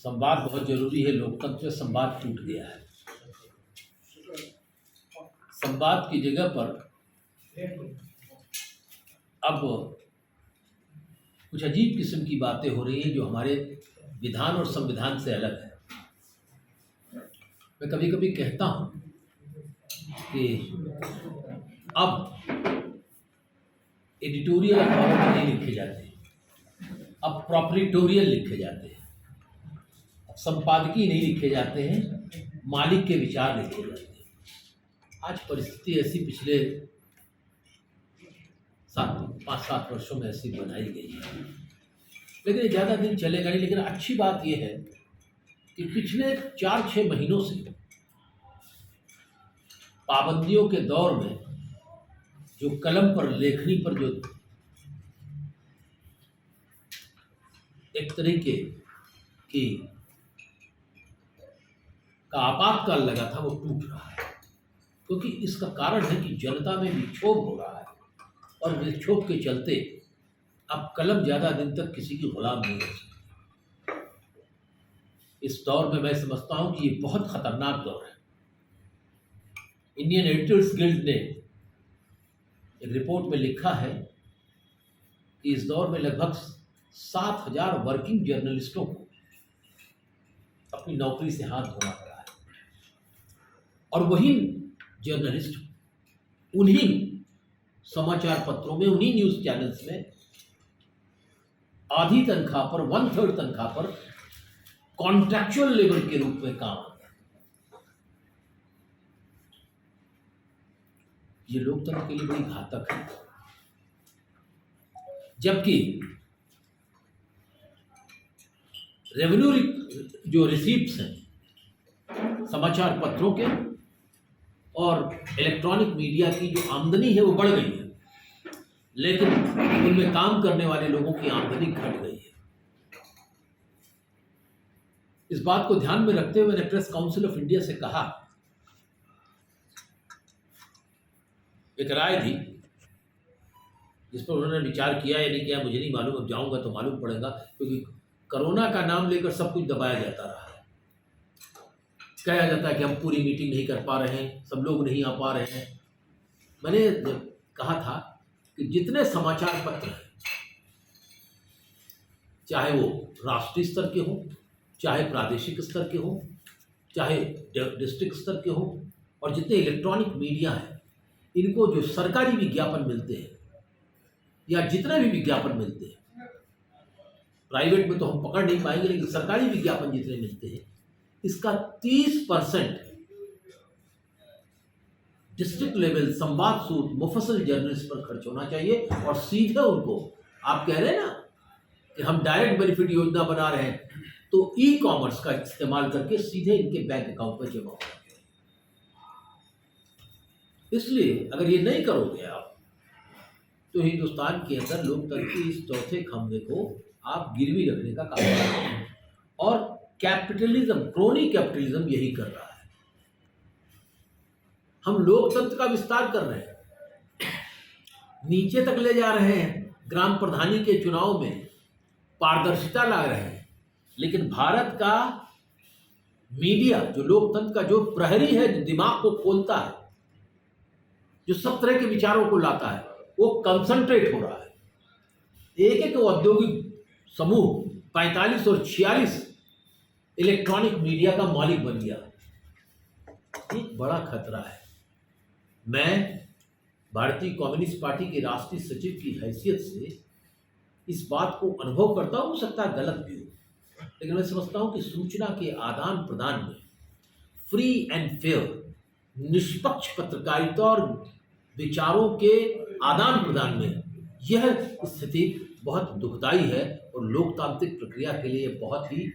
संवाद बहुत जरूरी है। लोकतंत्र में संवाद टूट गया है। संवाद की जगह पर अब कुछ अजीब किस्म की बातें हो रही हैं जो हमारे विधान और संविधान से अलग है। मैं कभी कभी कहता हूं कि अब एडिटोरियल अखबारों में नहीं लिखे जाते, अब प्रोप्राइटोरियल लिखे जाते हैं, अब संपादकीय नहीं लिखे जाते हैं, मालिक के विचार लिखे जाते हैं। आज परिस्थिति ऐसी पिछले 5-7 वर्षों में ऐसी बनाई गई है, लेकिन ये ज़्यादा दिन चलेगा नहीं। लेकिन अच्छी बात यह है कि पिछले 4-6 महीनों से पाबंदियों के दौर में जो कलम पर लेखनी पर जो एक तरीके की का आपातकाल लगा था वो टूट रहा है, क्योंकि इसका कारण है कि जनता में विक्षोभ हो रहा है और विक्षोभ के चलते अब कलम ज़्यादा दिन तक किसी की गुलाम नहीं हो सकती। इस दौर में मैं समझता हूं कि ये बहुत खतरनाक दौर है। इंडियन एडिटर्स गिल्ड ने एक रिपोर्ट में लिखा है कि इस दौर में लगभग 7,000 वर्किंग जर्नलिस्टों को अपनी नौकरी से हाथ धोना पड़ा है, और वही जर्नलिस्ट उन्हीं समाचार पत्रों में, उन्हीं न्यूज चैनल्स में आधी तनख्वाह पर, 1/3 तनख्वाह पर कॉन्ट्रैक्चुअल लेबर के रूप में काम आता है। ये लोकतंत्र के लिए बड़ी घातक है। जबकि रेवेन्यू जो रिसीप्ट्स हैं समाचार पत्रों के और इलेक्ट्रॉनिक मीडिया की जो आमदनी है वो बढ़ गई है, लेकिन उनमें काम करने वाले लोगों की आमदनी घट गई है। इस बात को ध्यान में रखते हुए मैंने प्रेस काउंसिल ऑफ इंडिया से कहा, एक राय दी जिस पर उन्होंने विचार किया या नहीं किया मुझे नहीं मालूम, अब जाऊंगा तो मालूम पड़ेगा, क्योंकि कोरोना का नाम लेकर सब कुछ दबाया जाता रहा है। कहा जाता है कि हम पूरी मीटिंग नहीं कर पा रहे हैं, सब लोग नहीं आ पा रहे हैं। मैंने कहा था कि जितने समाचार पत्र हैं, चाहे वो राष्ट्रीय स्तर के हों, चाहे प्रादेशिक स्तर के हों, चाहे डिस्ट्रिक्ट स्तर के हों, और जितने इलेक्ट्रॉनिक मीडिया हैं, इनको जो सरकारी विज्ञापन मिलते हैं या जितने भी विज्ञापन मिलते हैं, प्राइवेट में तो हम पकड़ नहीं पाएंगे, लेकिन सरकारी विज्ञापन जितने मिलते हैं, इसका 30% डिस्ट्रिक्ट लेवल संवाद सूत्र मुफस्सल जर्नलिस्ट पर खर्च होना चाहिए, और सीधे उनको, आप कह रहे हैं ना कि हम डायरेक्ट बेनिफिट योजना बना रहे हैं, तो ई कॉमर्स का इस्तेमाल करके सीधे इनके बैंक अकाउंट पर जमा होना चाहिए। इसलिए अगर ये नहीं करोगे आप, तो हिंदुस्तान के अंदर लोकतंत्र के इस चौथे खंभे को आप गिरवी रखने का काम कर रहे हैं, और कैपिटलिज्म, क्रोनी कैपिटलिज्म यही कर रहा है। हम लोकतंत्र का विस्तार कर रहे हैं, नीचे तक ले जा रहे हैं, ग्राम प्रधानी के चुनाव में पारदर्शिता ला रहे हैं, लेकिन भारत का मीडिया जो लोकतंत्र का जो प्रहरी है, जो दिमाग को खोलता है, जो सब तरह के विचारों को लाता है, वो कंसंट्रेट हो रहा है। एक एक औद्योगिक समूह 45 और 46 इलेक्ट्रॉनिक मीडिया का मालिक बन गया। एक बड़ा खतरा है। मैं भारतीय कम्युनिस्ट पार्टी के राष्ट्रीय सचिव की हैसियत से इस बात को अनुभव करता हूं, हो सकता है गलत भी हो, लेकिन मैं समझता हूं कि सूचना के आदान प्रदान में, फ्री एंड फेयर, निष्पक्ष पत्रकारिता और विचारों के आदान प्रदान में यह स्थिति बहुत दुखदाई है, और लोकतांत्रिक प्रक्रिया के लिए बहुत ही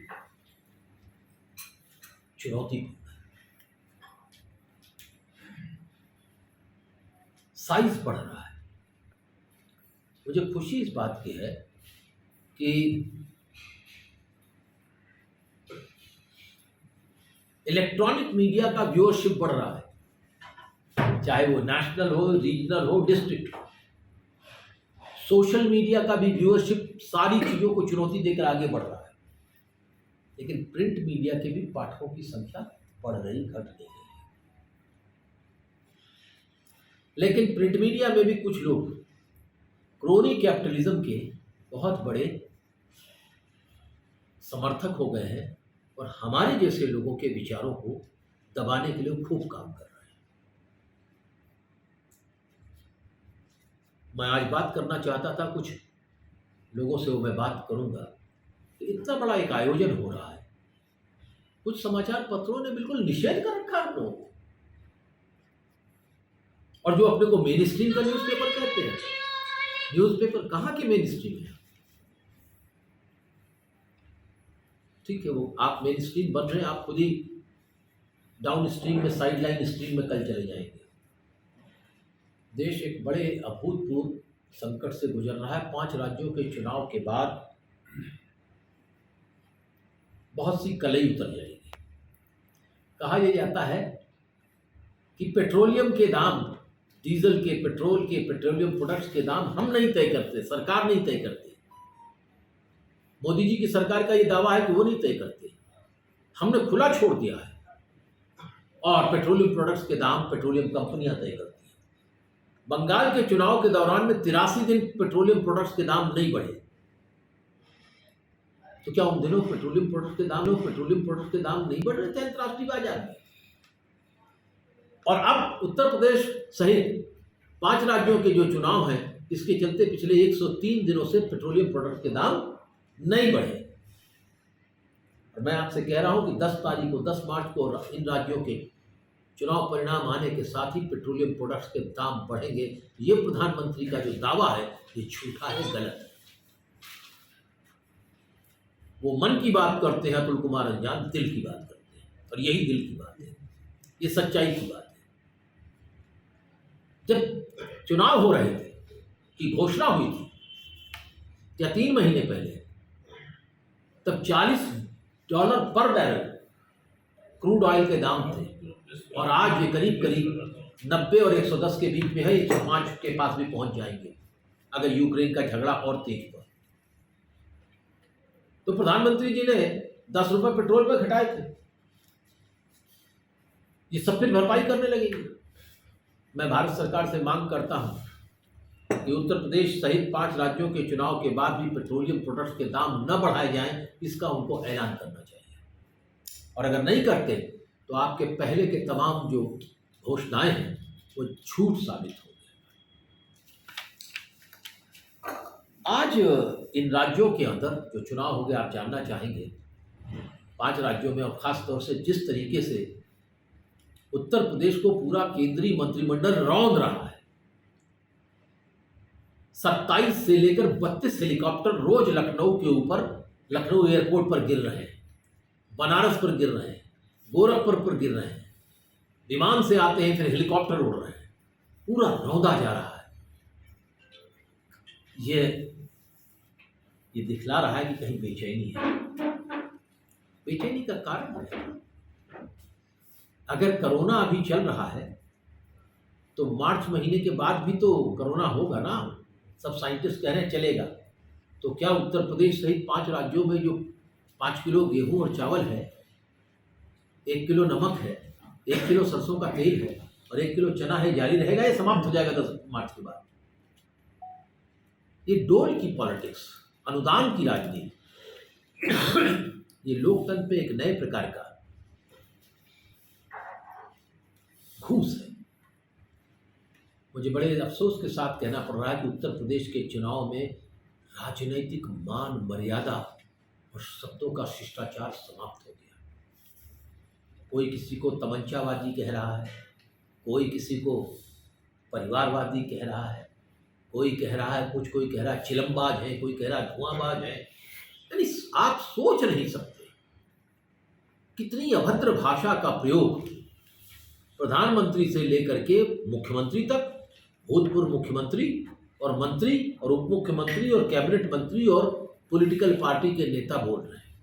चुनौतीपूर्ण है। साइज बढ़ रहा है। मुझे खुशी इस बात की है कि इलेक्ट्रॉनिक मीडिया का व्यूअरशिप बढ़ रहा है, चाहे वो नेशनल हो, रीजनल हो, डिस्ट्रिक्ट हो। सोशल मीडिया का भी व्यूअरशिप सारी चीजों को चुनौती देकर आगे बढ़ रहा है। लेकिन प्रिंट मीडिया के भी पाठकों की संख्या बढ़ रही, घट नहीं रही। लेकिन प्रिंट मीडिया में भी कुछ लोग क्रोनी कैपिटलिज्म के बहुत बड़े समर्थक हो गए हैं और हमारे जैसे लोगों के विचारों को दबाने के लिए खूब काम कर रहे हैं। मैं आज बात करना चाहता था कुछ लोगों से, वो मैं बात करूंगा कि इतना बड़ा एक आयोजन हो रहा है, कुछ समाचार पत्रों ने बिल्कुल निषेध कर रखा है लोगों को, और जो अपने को मेन स्ट्रीम का न्यूज़पेपर कहते हैं, न्यूज़पेपर कहाँ के मेन स्ट्रीम है? ठीक है, वो आप मेन स्ट्रीम बन रहे हैं, आप खुद ही डाउन स्ट्रीम में, साइड लाइन स्ट्रीम में कल चले जाएंगे। देश एक बड़े अभूतपूर्व संकट से गुजर रहा है। 5 राज्यों के चुनाव के बाद बहुत सी कलई उतर जाएगी। कहा यह जाता है कि पेट्रोलियम के दाम, डीजल के, पेट्रोल के, पेट्रोलियम प्रोडक्ट्स के दाम हम नहीं तय करते, सरकार नहीं तय करती। मोदी जी की सरकार का ये दावा है कि वो नहीं तय करते, हमने खुला छोड़ दिया है, और पेट्रोलियम प्रोडक्ट्स के दाम पेट्रोलियम कंपनियां तय करती हैं। बंगाल के चुनाव के दौरान में 83 दिन पेट्रोलियम प्रोडक्ट्स के दाम नहीं बढ़े। तो क्या उन दिनों पेट्रोलियम प्रोडक्ट्स के दाम नहीं बढ़ रहे थे अंतर्राष्ट्रीय बाजार में? और अब उत्तर प्रदेश सहित 5 राज्यों के जो चुनाव हैं, इसके चलते पिछले 103 दिनों से पेट्रोलियम प्रोडक्ट के दाम नहीं बढ़े। और मैं आपसे कह रहा हूं कि 10 मार्च को इन राज्यों के चुनाव परिणाम आने के साथ ही पेट्रोलियम प्रोडक्ट्स के दाम बढ़ेंगे। ये प्रधानमंत्री का जो दावा है, ये झूठा है, गलत है। वो मन की बात करते हैं अतुल कुमार अंजान, दिल की बात करते हैं, और यही दिल की बात है, ये सच्चाई की बात है। जब चुनाव हो रहे थे की घोषणा हुई थी, या 3 महीने पहले, तब $40 पर बैरल क्रूड ऑयल के दाम थे, और आज ये करीब 90 और 110 के बीच में है। 105 के पास भी पहुंच जाएंगे अगर यूक्रेन का झगड़ा और तेज हुआ। तो प्रधानमंत्री जी ने 10 रुपए पेट्रोल पे घटाए थे, ये सब फिर भरपाई करने लगेंगे। मैं भारत सरकार से मांग करता हूं कि उत्तर प्रदेश सहित 5 राज्यों के चुनाव के बाद भी पेट्रोलियम प्रोडक्ट्स के दाम न बढ़ाए जाएं, इसका उनको ऐलान करना चाहिए। और अगर नहीं करते तो आपके पहले के तमाम जो घोषणाएं हैं वो झूठ साबित होंगे। आज इन राज्यों के अंदर जो चुनाव हो गए, आप जानना चाहेंगे 5 राज्यों में, और खास तौर से जिस तरीके से उत्तर प्रदेश को पूरा केंद्रीय मंत्रिमंडल रौंद रहा है। 27 से लेकर 32 हेलीकॉप्टर रोज लखनऊ के ऊपर, लखनऊ एयरपोर्ट पर गिर रहे हैं, बनारस पर गिर रहे हैं, गोरखपुर पर गिर रहे हैं, विमान से आते हैं, फिर हेलीकॉप्टर उड़ रहे हैं, पूरा रौंदा जा रहा है। ये दिखला रहा है कि कहीं बेचैनी है। बेचैनी का कारण है, अगर कोरोना अभी चल रहा है तो मार्च महीने के बाद भी तो कोरोना होगा ना। सब साइंटिस्ट कह रहे हैं चलेगा। तो क्या उत्तर प्रदेश सहित 5 राज्यों में जो 5 किलो गेहूं और चावल है, 1 किलो नमक है, 1 किलो सरसों का तेल है और 1 किलो चना है, जारी रहेगा? ये समाप्त हो जाएगा 10 मार्च के बाद। ये डोल की पॉलिटिक्स, अनुदान की राजनीति, ये लोकतंत्र पे एक नए प्रकार का घूस है। मुझे बड़े अफसोस के साथ कहना पड़ रहा है कि उत्तर प्रदेश के चुनाव में राजनीतिक मान मर्यादा और शब्दों का शिष्टाचार समाप्त हो गया। कोई किसी को तमंचावादी कह रहा है, कोई किसी को परिवारवादी कह रहा है, कोई कह रहा है कुछ, कोई कह रहा है चिलमबाज है, कोई कह रहा है धुआंबाज है। यानी आप सोच नहीं सकते कितनी अभद्र भाषा का प्रयोग प्रधानमंत्री से लेकर के मुख्यमंत्री तक, भूतपूर्व मुख्यमंत्री और मंत्री और उप मुख्यमंत्री और कैबिनेट मंत्री और पॉलिटिकल पार्टी के नेता बोल रहे हैं।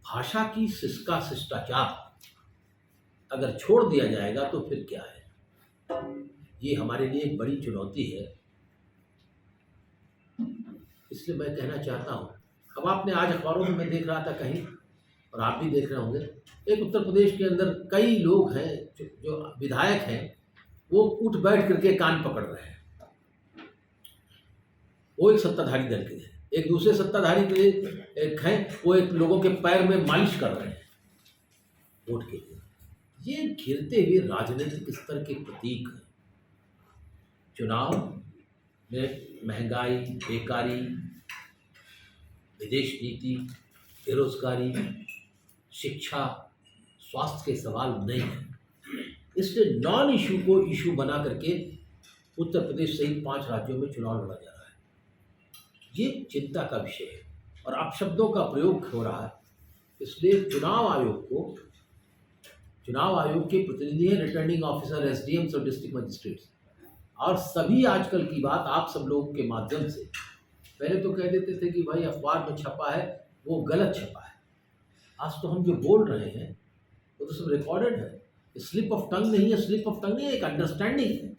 भाषा की शिष्टाचार अगर छोड़ दिया जाएगा तो फिर क्या है? ये हमारे लिए एक बड़ी चुनौती है। इसलिए मैं कहना चाहता हूं अब आपने आज अखबारों में मैं देख रहा था कहीं, और आप भी देख रहे होंगे, एक उत्तर प्रदेश के अंदर कई लोग हैं जो विधायक हैं, वो उठ बैठ करके कान पकड़ रहे हैं। वो एक सत्ताधारी दल के हैं, एक दूसरे सत्ताधारी के एक हैं, वो एक लोगों के पैर में मालिश कर रहे हैं वोट के लिए। ये गिरते हुए राजनीतिक स्तर के प्रतीक हैं। चुनाव में महंगाई, बेकारी, विदेश नीति, बेरोजगारी, शिक्षा, स्वास्थ्य के सवाल नहीं है। इसलिए नॉन इशू को इशू बना करके उत्तर प्रदेश सहित 5 राज्यों में चुनाव लड़ा जा रहा है। ये चिंता का विषय है और अपशब्दों का प्रयोग हो रहा है। इसलिए चुनाव आयोग के प्रतिनिधि हैं रिटर्निंग ऑफिसर, एसडीएम्स और डिस्ट्रिक्ट मजिस्ट्रेट्स, और सभी आजकल की बात आप सब लोगों के माध्यम से, पहले तो कह देते थे कि भाई अखबार में छपा है वो गलत छपा है। आज तो हम जो बोल रहे हैं वो तो सब रिकॉर्डेड है। स्लिप ऑफ टंग नहीं है, स्लिप ऑफ टंग नहीं है, एक अंडरस्टैंडिंग है।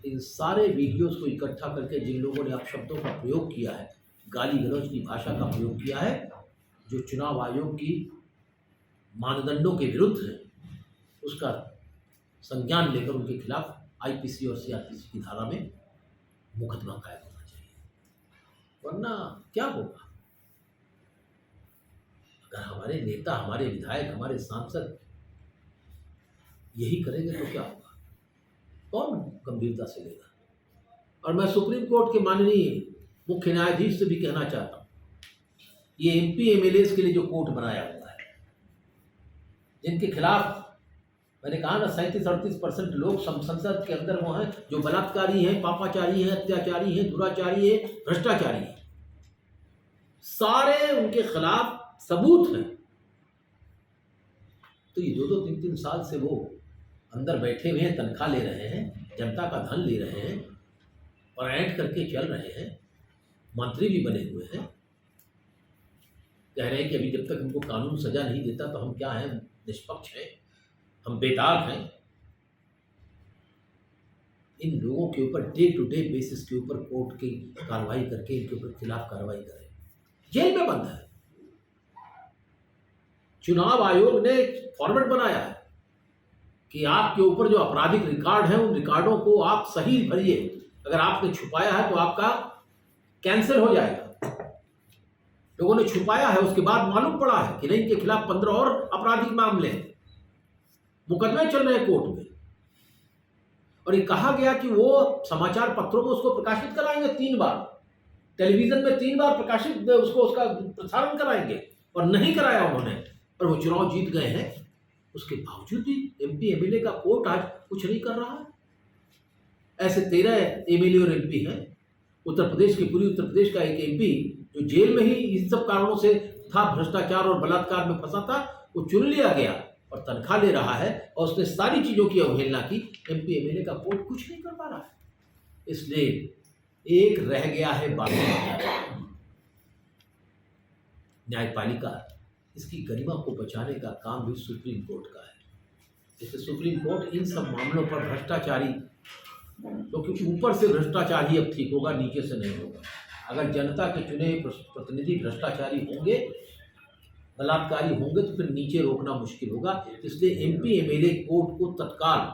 इन सारे वीडियोस को इकट्ठा करके जिन लोगों ने अपशब्दों का प्रयोग किया है, गाली गलौज की भाषा का प्रयोग किया है, जो चुनाव आयोग की मानदंडों के विरुद्ध है, उसका संज्ञान लेकर उनके खिलाफ आईपीसी और सीआरपीसी की धारा में मुकदमा कायम होना चाहिए। वरना क्या होगा? अगर हमारे नेता, हमारे विधायक, हमारे सांसद यही करेंगे तो क्या होगा? कौन गंभीरता से लेगा? और मैं सुप्रीम कोर्ट के माननीय मुख्य न्यायाधीश से भी कहना चाहता हूँ, ये एमपी एमएलए के लिए जो कोर्ट बनाया हुआ है, जिनके खिलाफ मैंने कहा ना 37-38% लोग संसद के अंदर वो हैं जो बलात्कारी हैं, पापाचारी हैं, अत्याचारी हैं, दुराचारी हैं, भ्रष्टाचारी हैं, सारे उनके खिलाफ सबूत हैं। तो ये 2-2, 3-3 साल से वो अंदर बैठे हुए हैं, तनख्वाह ले रहे हैं, जनता का धन ले रहे हैं और ऐंठ करके चल रहे हैं। मंत्री भी बने हुए हैं, कह रहे हैं कि अभी जब तक हमको कानून सजा नहीं देता तो हम क्या हैं, निष्पक्ष हैं, हम बेदाग हैं। इन लोगों के ऊपर डे टू डे बेसिस के ऊपर कोर्ट की कार्रवाई करके इनके ऊपर खिलाफ कार्रवाई करें। जेल में बंद है। चुनाव आयोग ने फॉर्मेट बनाया है कि आपके ऊपर जो आपराधिक रिकॉर्ड है उन रिकॉर्डों को आप सही भरिए। अगर आपने छुपाया है तो आपका कैंसिल हो जाएगा। लोगों ने छुपाया है, उसके बाद मालूम पड़ा है कि नहीं, इनके खिलाफ 15 और आपराधिक मामले हैं, मुकदमे चल रहे हैं कोर्ट में। और ये कहा गया कि वो समाचार पत्रों में उसको प्रकाशित कराएंगे 3 बार, टेलीविजन में 3 बार प्रकाशित उसका प्रसारण कराएंगे, और नहीं कराया उन्होंने, और वो चुनाव जीत गए हैं। उसके बावजूद भी एमपी एमएलए का कोर्ट आज कुछ नहीं कर रहा है। ऐसे 13 एमएलए और एमपी हैं उत्तर प्रदेश के, पूरी उत्तर प्रदेश का एक एमपी जो जेल में ही इन सब कारणों से था, भ्रष्टाचार और बलात्कार में फंसा था, वो चुन लिया गया और तनख्वाह ले रहा है, और उसने सारी चीज़ों की अवहेलना की। एमपी एमएलए का कोर्ट कुछ नहीं कर पा रहा है। इसलिए एक रह गया है बाकी न्यायपालिका। इसकी गरिमा को बचाने का काम भी सुप्रीम कोर्ट का है। इसलिए सुप्रीम कोर्ट इन सब मामलों पर भ्रष्टाचारी, क्योंकि ऊपर से भ्रष्टाचार ही अब ठीक होगा, नीचे से नहीं होगा। अगर जनता के चुने प्रतिनिधि भ्रष्टाचारी होंगे, बलात्कारी होंगे, तो फिर नीचे रोकना मुश्किल होगा। इसलिए एमपी एमएलए कोर्ट को तत्काल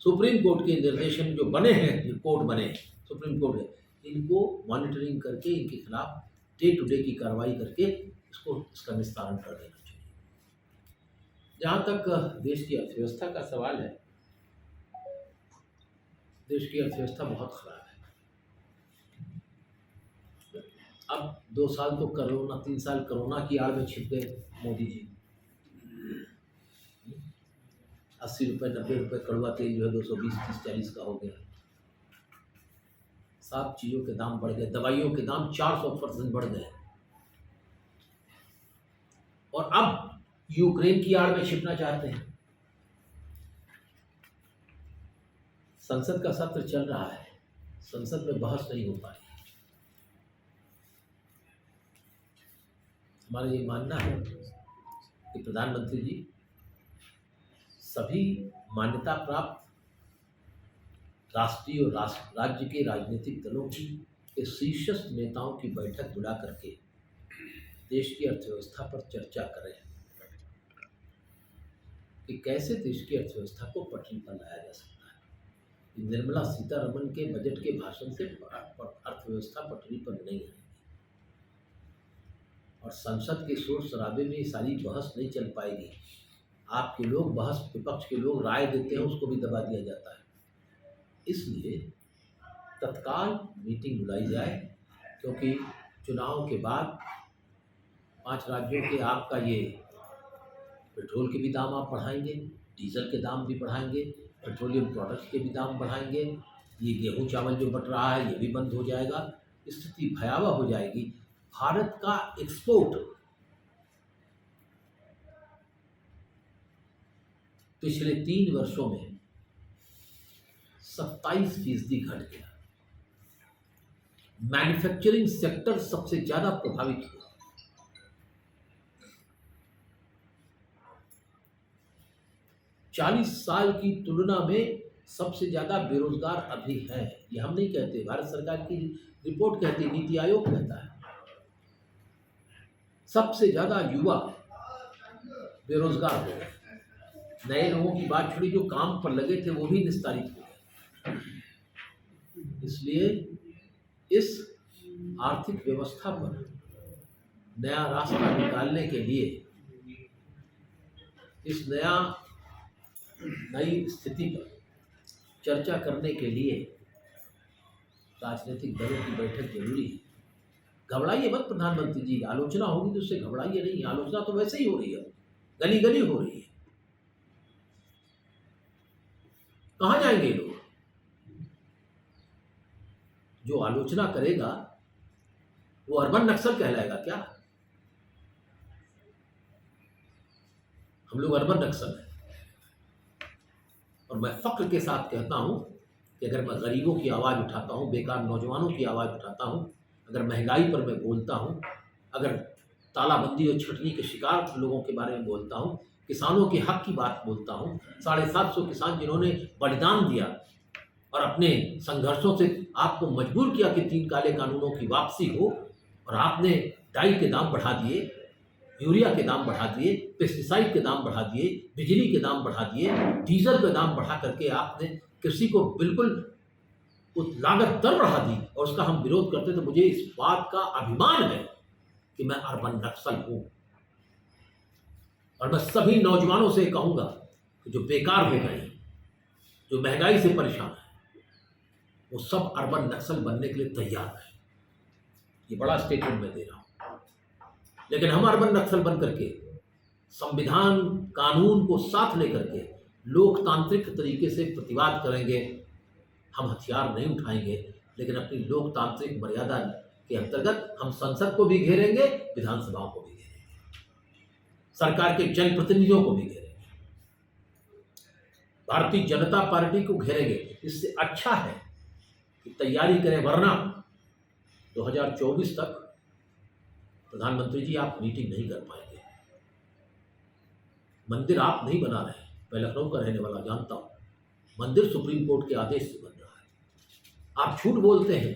सुप्रीम कोर्ट के निर्देशन जो बने हैं, कोर्ट बने सुप्रीम कोर्ट है, इनको मॉनिटरिंग करके इनके खिलाफ डे टू डे की कार्रवाई करके इसका निस्तारण कर देना चाहिए। जहाँ तक देश की अर्थव्यवस्था का सवाल है, देश की अर्थव्यवस्था बहुत खराब है। अब 2 साल तो कोरोना, 3 साल कोरोना की आड़ में छिप गए मोदी जी। 80 रुपये 90 रुपये कड़वा तेल जो है 220, 30, 40 का हो गया। सब चीज़ों के दाम बढ़ गए, दवाइयों के दाम 400% बढ़ गए, और अब यूक्रेन की आड़ में छिपना चाहते हैं। संसद का सत्र चल रहा है, संसद में बहस नहीं हो पा रही। हमारा ये मानना है कि प्रधानमंत्री जी सभी मान्यता प्राप्त राष्ट्रीय और राज्य के राजनीतिक दलों की के शीर्षस्थ नेताओं की बैठक बुला करके देश की अर्थव्यवस्था पर चर्चा करें कि कैसे देश की अर्थव्यवस्था को पटरी पर लाया जा सकता है। निर्मला सीतारमण के बजट के भाषण से अर्थव्यवस्था पटरी पर नहीं आएगी और संसद के शोर शराबे में ये सारी बहस नहीं चल पाएगी। आपके लोग बहस, विपक्ष के लोग राय देते हैं, उसको भी दबा दिया जाता है। इसलिए तत्काल मीटिंग बुलाई जाए, क्योंकि चुनाव के बाद 5 राज्यों के आपका ये पेट्रोल के भी दाम आप बढ़ाएंगे, डीजल के दाम भी बढ़ाएंगे, पेट्रोलियम प्रोडक्ट्स के भी दाम बढ़ाएंगे, ये गेहूं चावल जो बट रहा है ये भी बंद हो जाएगा। स्थिति भयावह हो जाएगी। भारत का एक्सपोर्ट पिछले 3 वर्षों में 27% घट गया। मैन्युफैक्चरिंग सेक्टर सबसे ज्यादा प्रभावित हुआ। चालीस साल की तुलना में सबसे ज्यादा बेरोजगार अभी हैं। ये हम नहीं कहते, भारत सरकार की रिपोर्ट कहती है, नीति आयोग कहता है। सबसे ज्यादा युवा बेरोजगार हो गए। नए लोगों की बात छोड़ी, जो काम पर लगे थे वो भी निस्तारित हो गए। इसलिए इस आर्थिक व्यवस्था पर नया रास्ता निकालने के लिए, इस नई स्थिति पर चर्चा करने के लिए राजनीतिक दलों की बैठक जरूरी है। घबराइए मत प्रधानमंत्री जी, आलोचना होगी तो उससे घबराइए नहीं। आलोचना तो वैसे ही हो रही है, गली गली हो रही है। कहाँ जाएंगे लोग? जो आलोचना करेगा वो अर्बन नक्सल कहलाएगा क्या? हम लोग अर्बन नक्सल हैं। और मैं फक्र के साथ कहता हूं कि अगर मैं गरीबों की आवाज़ उठाता हूं, बेकार नौजवानों की आवाज़ उठाता हूं, अगर महंगाई पर मैं बोलता हूं, अगर तालाबंदी और छटनी के शिकार लोगों के बारे में बोलता हूं, किसानों के हक की बात बोलता हूं, 750 किसान जिन्होंने बलिदान दिया और अपने संघर्षों से आपको मजबूर किया कि 3 काले कानूनों की वापसी हो, और आपने डाई के दाम बढ़ा दिए, यूरिया के दाम बढ़ा दिए, पेस्टिसाइड के दाम बढ़ा दिए, बिजली के दाम बढ़ा दिए, डीजल के दाम बढ़ा करके आपने कृषि को बिल्कुल लागत दर बढ़ा दी, और उसका हम विरोध करते। तो मुझे इस बात का अभिमान है कि मैं अर्बन नक्सल हूं। और मैं सभी नौजवानों से कहूंगा कि जो बेकार हो गए, जो महंगाई से परेशान है, वो सब अर्बन नक्सल बनने के लिए तैयार है। ये बड़ा स्टेटमेंट मैं दे रहा हूं। लेकिन हम अर्बन नक्सल बन करके संविधान कानून को साथ लेकर के लोकतांत्रिक तरीके से प्रतिवाद करेंगे। हम हथियार नहीं उठाएंगे, लेकिन अपनी लोकतांत्रिक मर्यादा के अंतर्गत हम संसद को भी घेरेंगे, विधानसभाओं को भी घेरेंगे, सरकार के जनप्रतिनिधियों को भी घेरेंगे, भारतीय जनता पार्टी को घेरेंगे। इससे अच्छा है कि तैयारी करें, वरना 2024 तक प्रधानमंत्री जी आप मीटिंग नहीं कर पाएंगे। मंदिर आप नहीं बना रहे। मैं लखनऊ का रहने वाला जानता हूं, मंदिर सुप्रीम कोर्ट के आदेश से बन रहा है। आप झूठ बोलते हैं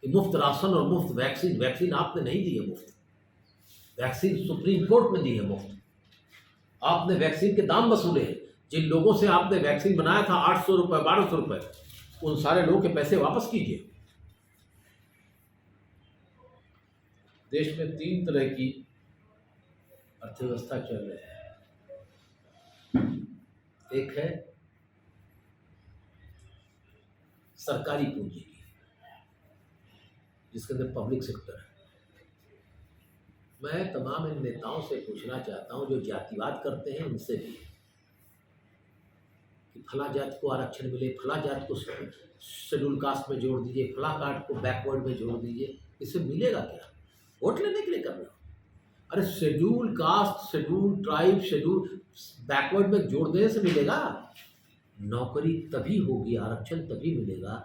कि मुफ्त राशन और मुफ्त वैक्सीन आपने नहीं दी है। मुफ्त वैक्सीन सुप्रीम कोर्ट ने दी है मुफ्त। आपने वैक्सीन के दाम वसूले हैं। जिन लोगों से आपने वैक्सीन बनाया था 800 रुपये, 1200 रुपये, उन सारे लोगों के पैसे वापस कीजिए। देश में 3 तरह की अर्थव्यवस्था चल रही है। एक है सरकारी पूंजी की, जिसके अंदर पब्लिक सेक्टर है। मैं तमाम इन नेताओं से पूछना चाहता हूं, जो जातिवाद करते हैं उनसे भी, कि फला जाति को आरक्षण मिले, फला जाति को शेड्यूल कास्ट में जोड़ दीजिए, फला कास्ट को बैकवर्ड में जोड़ दीजिए। इससे मिलेगा क्या? वोट लेने के लिए कर रहे हो? अरे schedule caste, schedule tribe, schedule backward में जोड़ देने से मिलेगा? नौकरी तभी होगी, आरक्षण तभी मिलेगा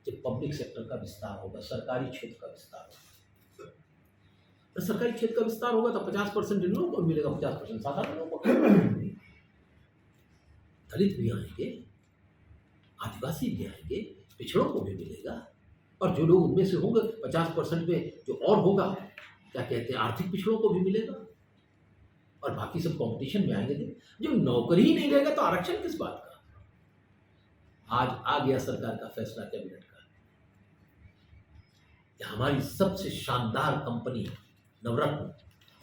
जब पब्लिक सेक्टर का विस्तार होगा, सरकारी क्षेत्र का विस्तार होगा। तो सरकारी क्षेत्र का विस्तार होगा तो 50% इन लोगों को मिलेगा, 50% साधारण लोगों को। दलित भी आएंगे, आदिवासी भी आएंगे, पिछड़ों को भी मिलेगा। और जो लोग उनमें से होंगे 50% में जो और होगा, क्या कहते हैं, आर्थिक पिछड़ों को भी मिलेगा और बाकी सब कंपटीशन में आएंगे। जो नौकरी ही नहीं रहेगा तो आरक्षण किस बात का। आज आ गया सरकार का फैसला कैबिनेट का कि हमारी सबसे शानदार कंपनी नवरत्न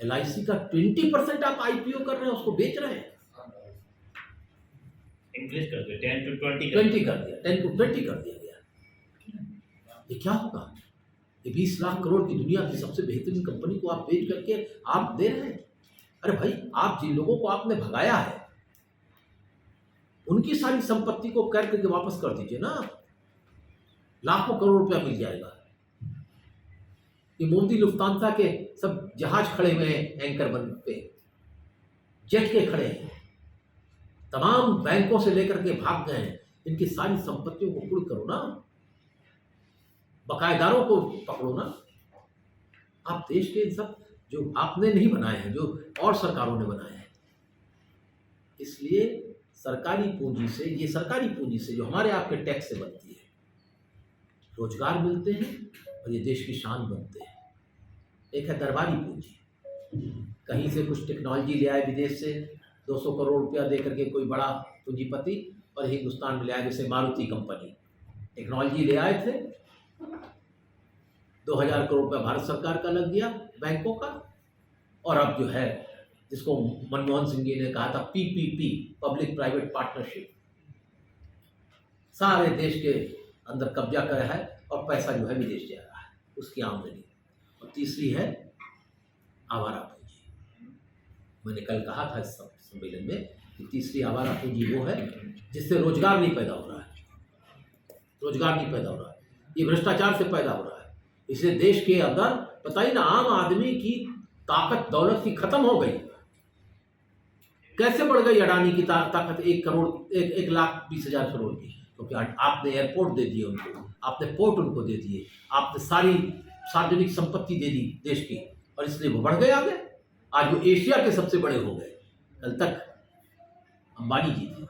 LIC का 20% आप IPO कर रहे हैं, उसको बेच रहे हैं। इंक्रीज कर दिया 10 to 20 20 कर दिया, 10 to 20 कर दिया गया। ये क्या होगा? ये 20 लाख करोड़ की दुनिया की सबसे बेहतरीन कंपनी को आप बेच करके आप दे रहे हैं। अरे भाई, आप जिन लोगों को आपने भगाया है उनकी सारी संपत्ति को कर करके वापस कर दीजिए ना, लाखों करोड़ रुपया मिल जाएगा। ये मोदी लुफ्तांसा के सब जहाज खड़े हुए हैं, एंकर बन पे जेट के खड़े हैं, तमाम बैंकों से लेकर के भाग गए हैं। इनकी सारी संपत्तियों को कुर्क करो ना, बकायेदारों को पकड़ो ना। आप देश के सब जो आपने नहीं बनाए हैं, जो और सरकारों ने बनाए हैं, इसलिए सरकारी पूंजी से, ये सरकारी पूंजी से जो हमारे आपके टैक्स से बनती है, रोजगार मिलते हैं और ये देश की शान बनते हैं। एक है दरबारी पूंजी, कहीं से कुछ टेक्नोलॉजी ले आए विदेश से 200 करोड़ रुपया दे करके कोई बड़ा पूंजीपति और हिंदुस्तान में ले आए, जैसे मारुति कंपनी टेक्नोलॉजी ले आए थे, 2000 करोड़ रुपया भारत सरकार का लग गया बैंकों का। और अब जो है, जिसको मनमोहन सिंह जी ने कहा था PPP, पब्लिक प्राइवेट पार्टनरशिप, सारे देश के अंदर कब्जा कर है और पैसा जो है विदेश जा रहा है, उसकी आमदनी। और तीसरी है आवारा पूंजी। मैंने कल कहा था इस सम्मेलन में कि तीसरी आवारा पूंजी वो है जिससे रोजगार नहीं पैदा हो रहा है, रोजगार नहीं पैदा हो रहा है, ये भ्रष्टाचार से पैदा हो रहा है। इसलिए देश के अंदर पता ही ना, आम आदमी की ताकत दौलत की खत्म हो गई। कैसे बढ़ गई अडानी की ताकत 1,20,000 करोड़ की? क्योंकि आपने एयरपोर्ट दे दिए उनको, आपने पोर्ट उनको दे दिए, आपने सारी सार्वजनिक संपत्ति दे दी देश की, और इसलिए वो बढ़ गए आगे। आज वो एशिया के सबसे बड़े हो गए। कल तक अंबानी जी थे।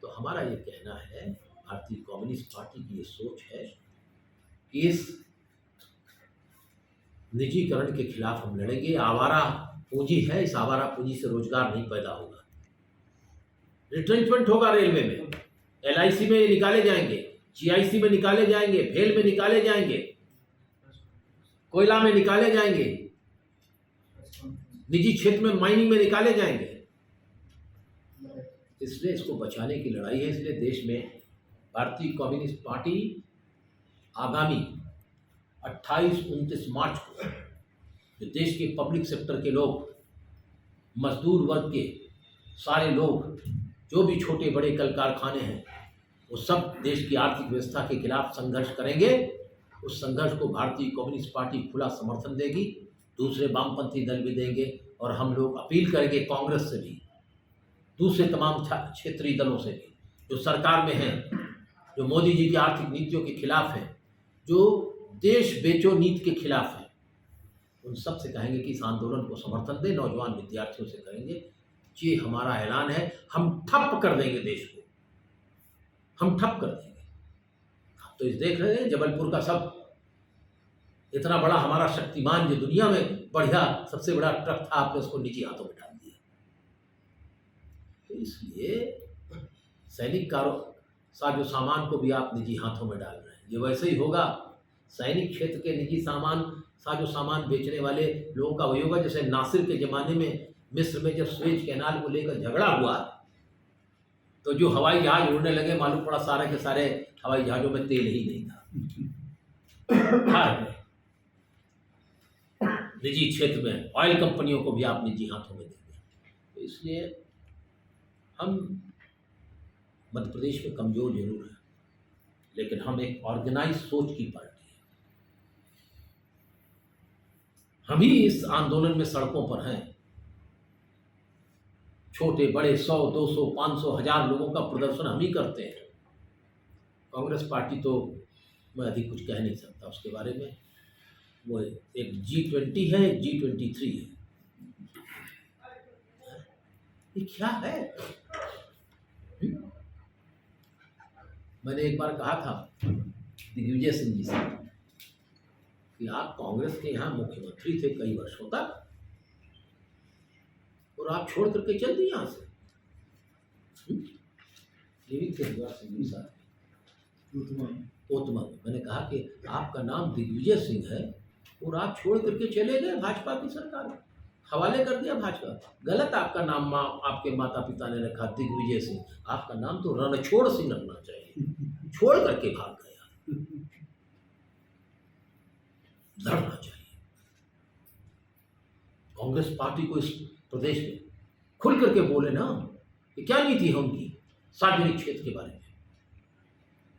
तो हमारा ये कहना है, भारतीय कम्युनिस्ट पार्टी की ये सोच है कि इस निजीकरण के खिलाफ हम लड़ेंगे। आवारा पूंजी है, इस आवारा पूंजी से रोजगार नहीं पैदा होगा, रिट्रेंचमेंट होगा। रेलवे में, LIC में निकाले जाएंगे, GIC में निकाले जाएंगे, भेल में निकाले जाएंगे, कोयला में निकाले जाएंगे, निजी क्षेत्र में माइनिंग में निकाले जाएंगे। इसलिए इसको बचाने की लड़ाई है। इसलिए देश में भारतीय कम्युनिस्ट पार्टी आगामी 28-29 मार्च को जो देश के पब्लिक सेक्टर के लोग, मजदूर वर्ग के सारे लोग, जो भी छोटे बड़े कल कारखाने हैं, वो सब देश की आर्थिक व्यवस्था के खिलाफ संघर्ष करेंगे। उस संघर्ष को भारतीय कम्युनिस्ट पार्टी खुला समर्थन देगी, दूसरे वामपंथी दल भी देंगे, और हम लोग अपील करेंगे कांग्रेस से भी, दूसरे तमाम क्षेत्रीय दलों से भी जो सरकार में हैं, जो मोदी जी की आर्थिक नीतियों के खिलाफ हैं, जो देश बेचो नीति के खिलाफ है, उन सब से कहेंगे कि इस आंदोलन को समर्थन दें। नौजवान विद्यार्थियों से कहेंगे, ये हमारा ऐलान है, हम ठप कर देंगे देश को, हम ठप कर देंगे। आप तो इस देख रहे हैं, जबलपुर का सब इतना बड़ा हमारा शक्तिमान, जो दुनिया में बढ़िया सबसे बड़ा ट्रक था, आपने उसको निजी हाथों में डाल दिया। तो इसलिए सैनिक साजो सामान को भी आप निजी हाथों में डाल रहे हैं। ये वैसे ही होगा, सैनिक क्षेत्र के निजी साजो सामान बेचने वाले लोगों का वही होगा जैसे नासिर के ज़माने में मिस्र में जब स्वेज कैनाल को लेकर झगड़ा हुआ, तो जो हवाई जहाज उड़ने लगे, मालूम पड़ा सारे के सारे हवाई जहाज़ों में तेल ही नहीं था। निजी क्षेत्र में ऑयल कंपनियों को भी आप निजी हाथों में देंगे। तो इसलिए हम मध्य प्रदेश में कमज़ोर जरूर हैं, लेकिन हम एक ऑर्गेनाइज सोच की पार्टी है। हम ही इस आंदोलन में सड़कों पर हैं। छोटे बड़े 100, 200, 500, 1000 लोगों का प्रदर्शन हम ही करते हैं। कांग्रेस पार्टी तो मैं अधिक कुछ कह नहीं सकता उसके बारे में। वो एक G20 है, एक G23 है। ये क्या है? मैंने एक बार कहा था, दिग्विजय सिंह जी से कि आप कांग्रेस के यहाँ मुख्यमंत्री थे कई वर्षों तक और आप छोड़ करके चल दिए यहाँ से। ये भी थे शिवराज सिंह जी साहब कोतमा में। मैंने कहा कि आपका नाम दिग्विजय सिंह है और आप छोड़ करके चले गए भाजपा की सरकार में, हवाले कर दिया भाजपा। गलत आपका नाम आपके माता पिता ने रखा दिग्विजय सिंह, आपका नाम तो रणछोड़ सिंह रखना चाहिए। छोड़ करके भाग गया, लड़ना चाहिए। कांग्रेस पार्टी को इस प्रदेश में खुल करके बोले ना कि क्या नीति है उनकी सार्वजनिक क्षेत्र के बारे में।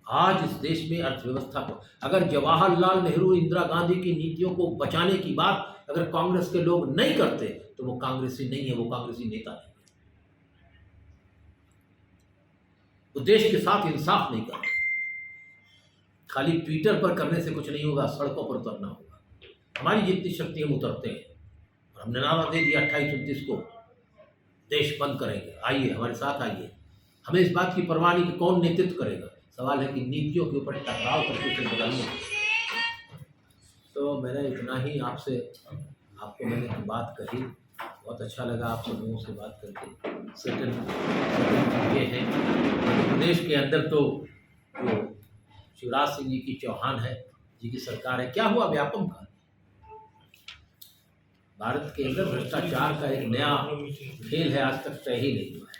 आज इस देश में अर्थव्यवस्था को, अगर जवाहरलाल नेहरू इंदिरा गांधी की नीतियों को बचाने की बात अगर कांग्रेस के लोग नहीं करते तो वो कांग्रेसी नहीं है, वो कांग्रेसी नेता नहीं है। वो देश के साथ इंसाफ नहीं करते। खाली ट्विटर पर करने से कुछ नहीं होगा, सड़कों पर उतरना होगा। हमारी जितनी शक्ति हम उतरते हैं और हमने नारा दे दिया 28-29 को देश बंद करेंगे। आइए हमारे साथ आइए, हमें इस बात की परवाह नहीं कि कौन नेतृत्व करेगा, सवाल है कि नीतियों के ऊपर टकराव करके उसे बदलना। तो मैंने इतना ही आपसे आपको मैंने बात कही, बहुत अच्छा लगा आप सब लोगों से बात करके। सर्टन ये हैं मध्य प्रदेश के अंदर तो जो शिवराज सिंह जी की चौहान है जी की सरकार है। क्या हुआ व्यापम का? भारत के अंदर भ्रष्टाचार का एक नया खेल है, आज तक तय ही नहीं हुआ है।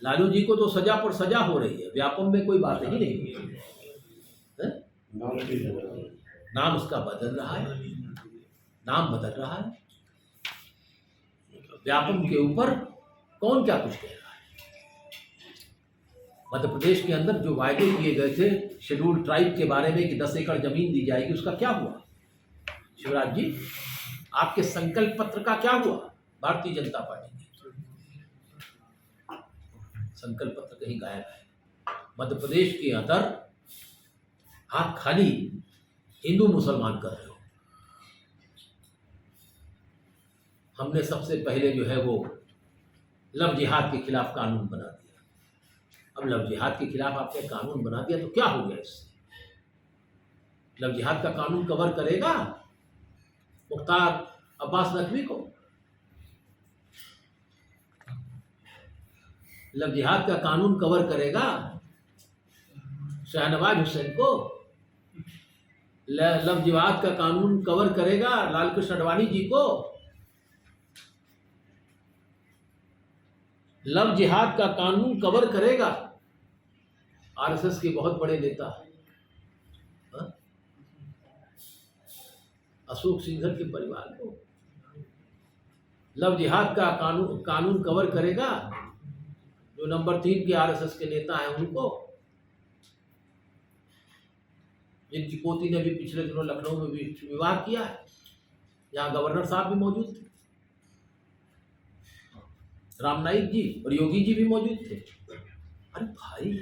लालू जी को तो सजा पर सजा हो रही है, व्यापम में कोई बात ही नहीं हुई है। नाम उसका बदल रहा है, नाम बदल रहा है। व्यापम के ऊपर कौन क्या कुछ कह रहा है? मध्य प्रदेश के अंदर जो वायदे किए गए थे शेड्यूल ट्राइब के बारे में कि 10 एकड़ जमीन दी जाएगी, उसका क्या हुआ? शिवराज जी, आपके संकल्प पत्र का क्या हुआ? भारतीय जनता पार्टी ने संकल्प पत्र कहीं गायब है। मध्य प्रदेश के अंदर आप खाली हिंदू मुसलमान कर रहे हो। हमने सबसे पहले जो है वो लव जिहाद के खिलाफ कानून बना दिया। अब लव जिहाद के खिलाफ आपने कानून बना दिया तो क्या हो गया इससे? लव जिहाद का कानून कवर करेगा मुख्तार अब्बास नकवी को? लव जिहाद का कानून कवर करेगा शाहनवाज हुसैन को? लव जिहाद का कानून कवर करेगा लालकृष्ण अडवाणी जी को? लव जिहाद का कानून कवर करेगा आरएसएस के बहुत बड़े नेता अशोक सिंघल के परिवार को? लव जिहाद का कानून कवर करेगा जो नंबर 3 के आरएसएस के नेता हैं उनको, जिनकी पोती ने भी पिछले दिनों लखनऊ में भी विवाह किया है, यहाँ गवर्नर साहब भी मौजूद थे, राम नाईक जी और योगी जी भी मौजूद थे। अरे भाई,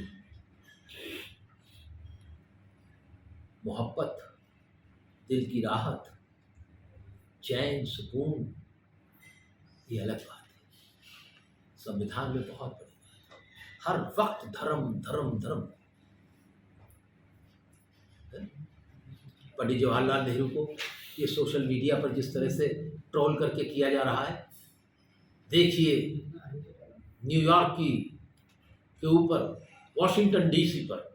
मोहब्बत, दिल की राहत, चैन, सुकून, ये अलग बात है। संविधान में बहुत बड़ी बात है। हर वक्त धर्म धर्म धर्म। पंडित जवाहरलाल नेहरू को ये सोशल मीडिया पर जिस तरह से ट्रोल करके किया जा रहा है, देखिए न्यूयॉर्क के ऊपर वॉशिंगटन डीसी पर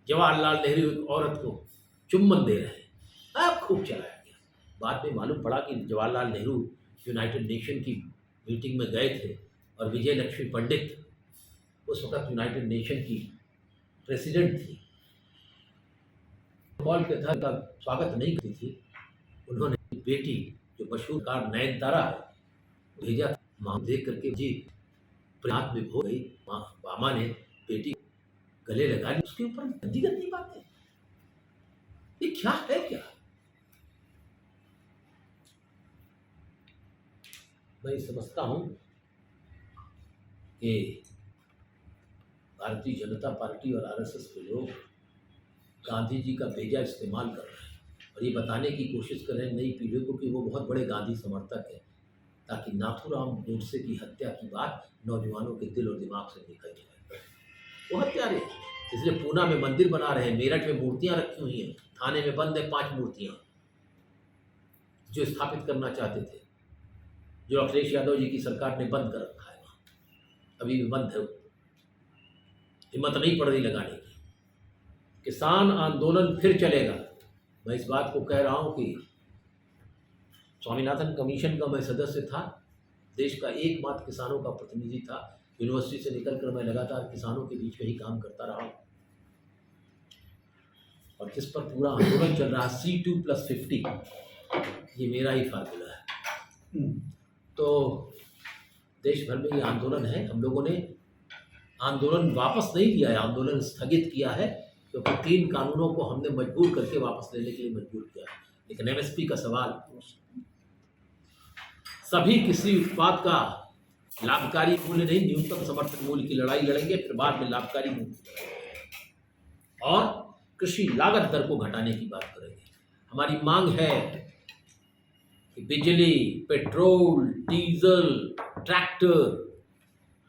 जवाहरलाल नेहरू एक औरत को चुम्बन दे रहे हैं। अब खूब चलाया गया। बाद में मालूम पड़ा कि जवाहरलाल नेहरू यूनाइटेड नेशन की मीटिंग में गए थे और विजय लक्ष्मी पंडित उस वक्त यूनाइटेड नेशन की प्रेसिडेंट थी। कॉल के था का स्वागत नहीं की थी, उन्होंने बेटी जो मशहूर कार नयनतारा है भेजा। माँ देख करके जी हाथ में हो गई। मामा ने बेटी गले लगा ली, उसके ऊपर गंदी गंदी बातें। ये क्या है? क्या मैं समझता हूं कि भारतीय जनता पार्टी और आरएसएस के लोग गांधी जी का भेजा इस्तेमाल कर रहे हैं और ये बताने की कोशिश कर रहे हैं नई पीढ़ी को कि वो बहुत बड़े गांधी समर्थक हैं, ताकि नाथूराम गोडसे की हत्या की बात नौजवानों के दिल और दिमाग से निकल जाए। वो हत्यारे इसलिए पूना में मंदिर बना रहे हैं, मेरठ में मूर्तियां रखी हुई हैं, थाने में बंद है 5 मूर्तियां जो स्थापित करना चाहते थे, जो अखिलेश यादव जी की सरकार ने बंद कर रखा है, अभी भी बंद है, हिम्मत नहीं पड़ रही लगाने की। किसान आंदोलन फिर चलेगा। मैं इस बात को कह रहा हूँ कि स्वामीनाथन कमीशन का मैं सदस्य था, देश का एकमात्र किसानों का प्रतिनिधि था, यूनिवर्सिटी से निकलकर मैं लगातार किसानों के बीच में ही काम करता रहा हूँ, और जिस पर पूरा आंदोलन चल रहा है C2+50, ये मेरा ही फार्मूला है। तो देश भर में ये आंदोलन है। हम लोगों ने आंदोलन वापस नहीं लिया है, आंदोलन स्थगित किया है, क्योंकि 3 कानूनों को हमने मजबूर करके वापस लेने के लिए मजबूर किया है। लेकिन MSP का सवाल, सभी कृषि उत्पाद का लाभकारी मूल्य नहीं, न्यूनतम समर्थन मूल्य की लड़ाई लड़ेंगे, फिर बाद में लाभकारी मूल्य और कृषि लागत दर को घटाने की बात करेंगे। हमारी मांग है कि बिजली, petrol, diesel, tractor,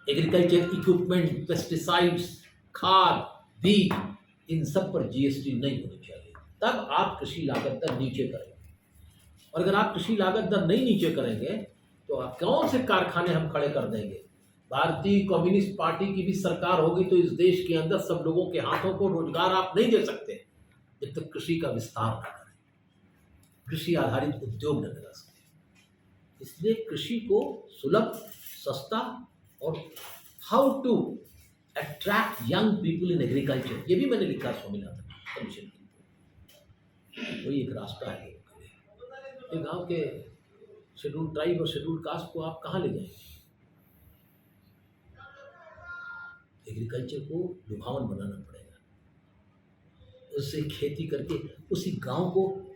agriculture equipment, pesticides, खाद, बीज, इन सब पर GST नहीं होनी चाहिए, तब आप कृषि लागत दर नीचे करेंगे। और अगर आप कृषि लागत दर नहीं नीचे करेंगे तो आप कौन से कारखाने हम खड़े कर देंगे? भारतीय कम्युनिस्ट पार्टी की भी सरकार होगी तो इस देश के अंदर सब लोगों के हाथों को रोजगार आप नहीं दे सकते जब तक कृषि का विस्तार न करें, कृषि आधारित उद्योग न लगा सके। इसलिए कृषि को सुलभ, सस्ता और how to attract young people in agriculture, ये भी मैंने लिखा स्वामीनाथन कमीशन की। वही एक रास्ता है कि गांव के शेड्यूल ट्राइब और शेड्यूल कास्ट को आप कहाँ ले जाएंगे? एग्रीकल्चर को लुभावन बनाना पड़ेगा, उससे खेती करके उसी गांव को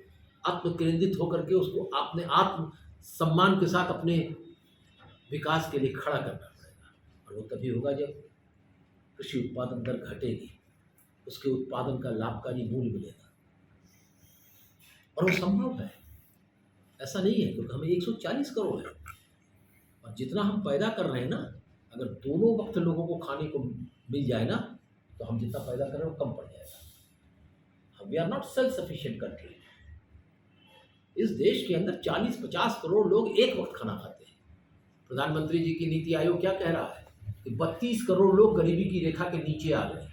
आत्मकेंद्रित होकर के उसको अपने आत्म सम्मान के साथ अपने विकास के लिए खड़ा करना पड़ेगा। और वो तभी होगा जब कृषि उत्पादन दर घटेगी, उसके उत्पादन का लाभकारी मूल्य मिलेगा, और वो संभव है। ऐसा नहीं है, क्योंकि हमें 140 करोड़ है, और जितना हम पैदा कर रहे हैं ना, अगर दोनों वक्त लोगों को खाने को मिल जाए ना, तो हम जितना पैदा कर रहे हैं वो कम पड़ जाएगा। We are not self sufficient country. इस देश के अंदर 40-50 करोड़ लोग एक वक्त खाना खाते हैं। प्रधानमंत्री जी की नीति आयोग क्या कह रहा है कि 32 करोड़ लोग गरीबी की रेखा के नीचे आ गए,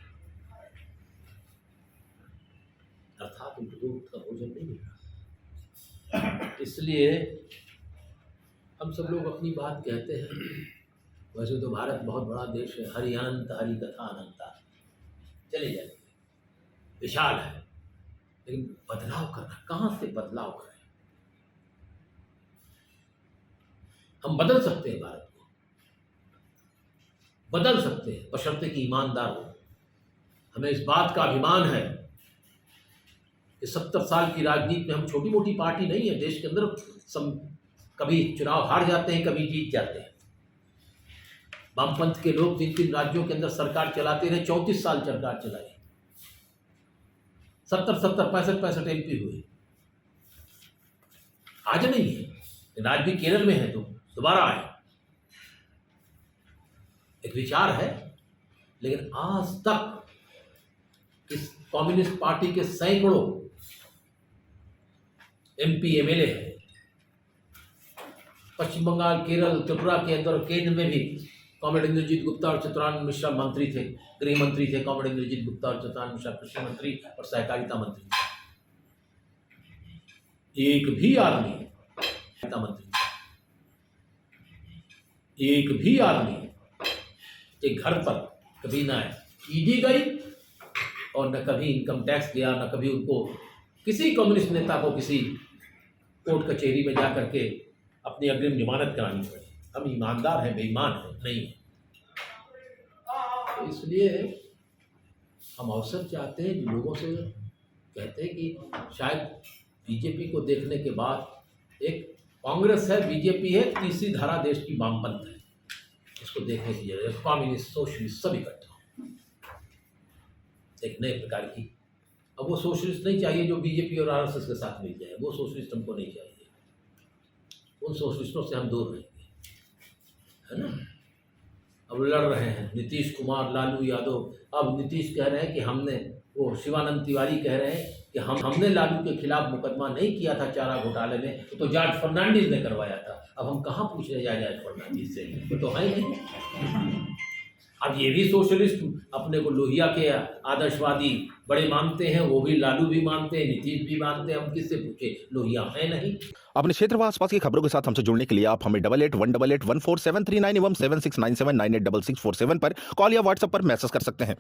अर्थात उनको दो वक्त का भोजन नहीं मिल रहा। इसलिए हम सब लोग अपनी बात कहते हैं। वैसे तो भारत बहुत बड़ा देश है, हरि अनंत हरि कथा अनंता, चले जाएंगे, विशाल है, लेकिन बदलाव करना, कहाँ से बदलाव करें? हम बदल सकते हैं, भारत को बदल सकते हैं, बशर्ते कि ईमानदार हो। हमें इस बात का अभिमान है कि 70 साल की राजनीति में हम छोटी मोटी पार्टी नहीं है। देश के अंदर कभी चुनाव हार जाते हैं, कभी जीत जाते हैं। वामपंथ के लोग 3 राज्यों के अंदर सरकार चलाते रहे, 34 साल सरकार चलाई, 70 65 MP हुए। आज नहीं है, लेकिन आज भी केरल में है तो दोबारा आए। एक विचार है, लेकिन आज तक इस कम्युनिस्ट पार्टी के सैकड़ों MP MLA है। पश्चिम बंगाल, केरल, त्रिपुरा के अंदर केंद्र में भी कॉमरेड इंद्रजीत गुप्ता और चित्रानंद मिश्रा मंत्री थे, गृह मंत्री थे। कॉमरेड इंद्रजीत गुप्ता और चित्रानंद मिश्रा कृषि मंत्री और सहकारिता मंत्री थे। एक भी आदमी के घर पर कभी ना ईडी गई और न कभी इनकम टैक्स गया, न कभी उनको किसी कम्युनिस्ट नेता को किसी कोर्ट कचहरी में जा करके अपनी अग्रिम जमानत करानी पड़ी। हम ईमानदार हैं, बेईमान हैं नहीं है। तो इसलिए हम अवसर चाहते हैं, जो लोगों से कहते हैं कि शायद बीजेपी को देखने के बाद, एक कांग्रेस है, बीजेपी है, तीसरी धारा देश की वामपंथ है, इसको देखने की जरूरत है। कम्युनिस्ट, सोशलिस्ट सब इकट्ठा एक नए प्रकार की। अब वो सोशलिस्ट नहीं चाहिए जो बीजेपी और RSS के साथ मिल जाए, वो सोशलिस्ट हमको नहीं चाहिए। उन सोशलिस्टों से हम दूर रहेंगे, है ना। अब लड़ रहे हैं नीतीश कुमार, लालू यादव। अब नीतीश कह रहे हैं कि हमने, वो शिवानंद तिवारी कह रहे हैं कि हमने लालू के खिलाफ मुकदमा नहीं किया था चारा घोटाले में, तो जॉर्ज फर्नांडिस ने करवाया था। अब हम कहाँ पूछ रहे हैं जॉर्ज फर्नांडिस से, वो तो है ही नहीं। अब ये भी सोशलिस्ट अपने को लोहिया के आदर्शवादी बड़े मानते हैं, वो भी, लालू भी मानते हैं, नीतीश भी मानते हैं। हम किससे पूछे, लोहिया है नहीं। अपने क्षेत्र व आसपास की खबरों के साथ हमसे जुड़ने के लिए आप हमें 8818814739 एवं 7697986647 पर कॉल या व्हाट्सएप पर मैसेज कर सकते हैं।